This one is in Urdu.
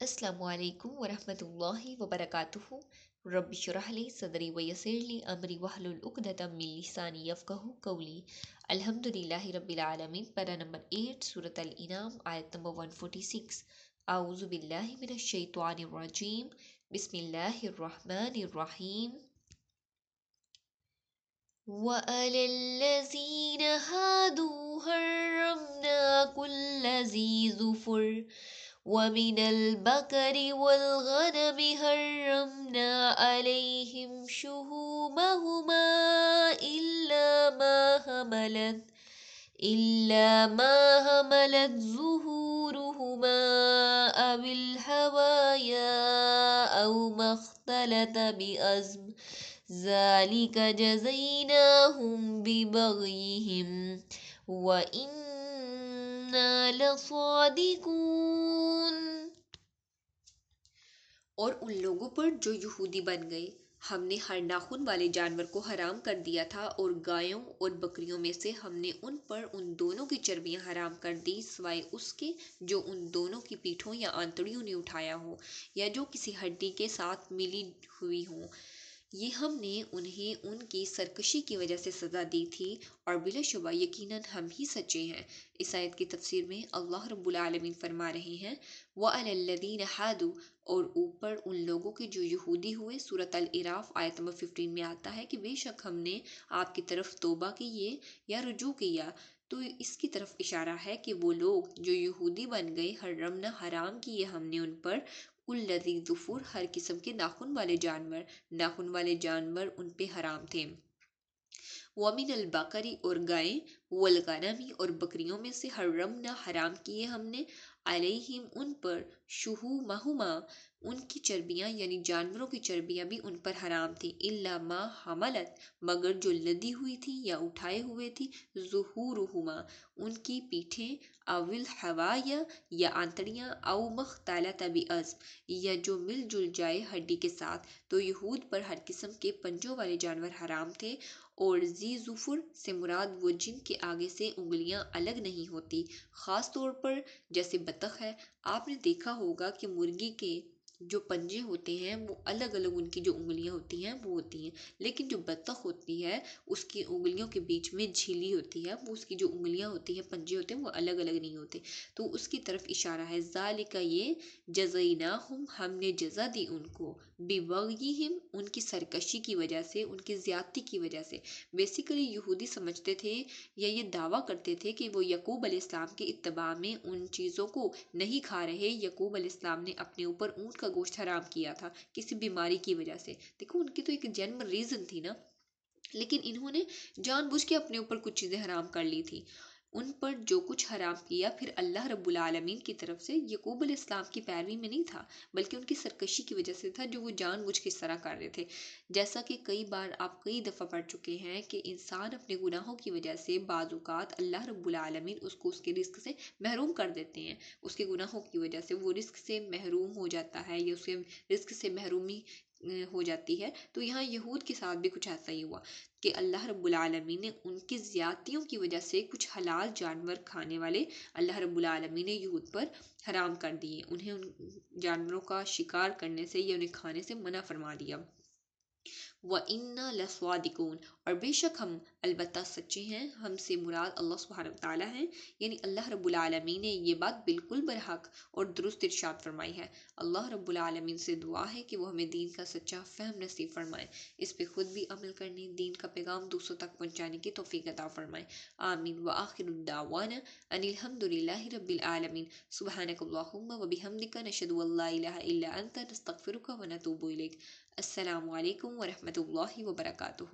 السلام علیکم ورحمۃ اللہ وبرکاتہ۔ رب اشرح لی صدری ویسر لی امری واحلل عقدۃ من لسانی یفقہوا قولی۔ الحمد للہ رب العالمین۔ پیرا نمبر 8 سورۃ الانعام آیت نمبر 146۔ اعوذ باللہ من الشیطان الرجیم، بسم اللہ الرحمن الرحیم۔ وَعَلَى الَّذِينَ هَادُوا حَرَّمْنَا كُلَّ ذِي ظُفُرٍ وَمِنَ الْبَقَرِ وَالْغَنَمِ حَرَّمْنَا عَلَيْهِمْ شُحُومَهُمَا إِلَّا مَا حَمَلَتْ ظُهُورُهُمَا أَوِ الْحَوَايَا أَوْ مَا اخْتَلَطَ بِعَظْمٍ ذَلِكَ جَزَيْنَاهُمْ بِبَغْيِهِمْ وَإِنَّا لَصَادِقُونَ۔ اور ان لوگوں پر جو یہودی بن گئے، ہم نے ہر ناخن والے جانور کو حرام کر دیا تھا، اور گایوں اور بکریوں میں سے ہم نے ان پر ان دونوں کی چربیاں حرام کر دی، سوائے اس کے جو ان دونوں کی پیٹھوں یا آنتڑیوں نے اٹھایا ہو، یا جو کسی ہڈی کے ساتھ ملی ہوئی ہوں۔ یہ ہم نے انہیں ان کی سرکشی کی وجہ سے سزا دی تھی، اور بلا شبہ یقیناً ہم ہی سچے ہیں۔ اس آیت کی تفسیر میں اللہ رب العالمین فرما رہے ہیں وَعَلَى الَّذِينَ هَادُوا، اور اوپر ان لوگوں کے جو یہودی ہوئے۔ سورۃ الاعراف آیت نمبر 15 میں آتا ہے کہ بے شک ہم نے آپ کی طرف توبہ کی یا رجوع کیا، تو اس کی طرف اشارہ ہے کہ وہ لوگ جو یہودی بن گئے، حرمنا حرام کیے ہم نے ان پر کل ذی ظفر، ہر قسم کے ناخن والے جانور ان پہ حرام تھے۔ وَمِنَ الْبَقَرِ، اور گائیں، وَالْغَنَمِ، اور بکریوں میں سے، حرمنا حرام کیے ہم نے، علیہم ان پر، شحومہما ان کی چربیاں یعنی جانوروں کی چربیاں بھی ان پر حرام تھی، الا ما حملت مگر جو لدی ہوئی تھی یا اٹھائے ہوئے تھی، ظہورہما ان کی پیٹھیں، او الحوایا یا آنتڑیاں، او مختلط بعظم یا جو مل جل جائے ہڈی کے ساتھ۔ تو یہود پر ہر قسم کے پنجوں والے جانور حرام تھے، اور ذی ظفر سے مراد وہ جن کے آگے سے انگلیاں الگ نہیں ہوتی، خاص طور پر جیسے بطخ ہے۔ آپ نے دیکھا ہوگا کہ مرغی کے جو پنجے ہوتے ہیں وہ الگ الگ، ان کی جو انگلیاں ہوتی ہیں وہ ہوتی ہیں، لیکن جو بطخ ہوتی ہے اس کی انگلیوں کے بیچ میں جھلی ہوتی ہے، وہ اس کی جو انگلیاں ہوتی ہیں، پنجے ہوتے ہیں، وہ الگ الگ نہیں ہوتے۔ تو اس کی طرف اشارہ ہے ذالک، یہ جزیناہم ہم نے جزا دی ان کو، ببغیہم ان کی سرکشی کی وجہ سے، ان کی زیادتی کی وجہ سے۔ بیسیکلی یہودی سمجھتے تھے یا یہ دعویٰ کرتے تھے کہ وہ یعقوب علیہ السلام کے اتباع میں ان چیزوں کو نہیں کھا رہے۔ یعقوب علیہ السلام نے اپنے اوپر اونٹ کا گوشت حرام کیا تھا کسی بیماری کی وجہ سے۔ دیکھو ان کی تو ایک جینوین ریزن تھی نا، لیکن انہوں نے جان بوجھ کے اپنے اوپر کچھ چیزیں حرام کر لی تھی۔ ان پر جو کچھ حرام کیا پھر اللہ رب العالمین کی طرف سے یعقوب علیہ السلام کی پیروی میں نہیں تھا، بلکہ ان کی سرکشی کی وجہ سے تھا، جو وہ جان بوجھ کے اس طرح کر رہے تھے۔ جیسا کہ کئی بار آپ کئی دفعہ پڑھ چکے ہیں کہ انسان اپنے گناہوں کی وجہ سے بعض اوقات اللہ رب العالمین اس کو اس کے رزق سے محروم کر دیتے ہیں۔ اس کے گناہوں کی وجہ سے وہ رزق سے محروم ہو جاتا ہے، یا اسے رزق سے محرومی ہو جاتی ہے۔ تو یہاں یہود کے ساتھ بھی کچھ ایسا ہی ہوا کہ اللہ رب العالمین نے ان کی زیادتیوں کی وجہ سے کچھ حلال جانور کھانے والے اللہ رب العالمین نے یہود پر حرام کر دیے، انہیں ان جانوروں کا شکار کرنے سے یا انہیں کھانے سے منع فرما دیا۔ وَإِنَّا لَصَادِقُونَ، اور بے شک ہم البتہ سچے ہیں، ہم سے مراد اللہ سبحانہ وتعالیٰ ہیں، یعنی اللہ رب العالمین نے یہ بات بالکل برحق اور درست ارشاد فرمائی ہے۔ اللہ رب العالمین سے دعا ہے کہ وہ ہمیں دین کا سچا فہم نصیب فرمائے، اس پہ خود بھی عمل کرنے، دین کا پیغام دوسروں تک پہنچانے کی توفیق عطا فرمائے، آمین۔ وآخر دعوانا ان الحمد للہ رب العالمین، سبحانک اللہم وبحمدک، نشہد ان لا الہ الا انت، نستغفرک ونتوب الیک۔ السلام علیکم ورحمۃ اللہ وبرکاتہ۔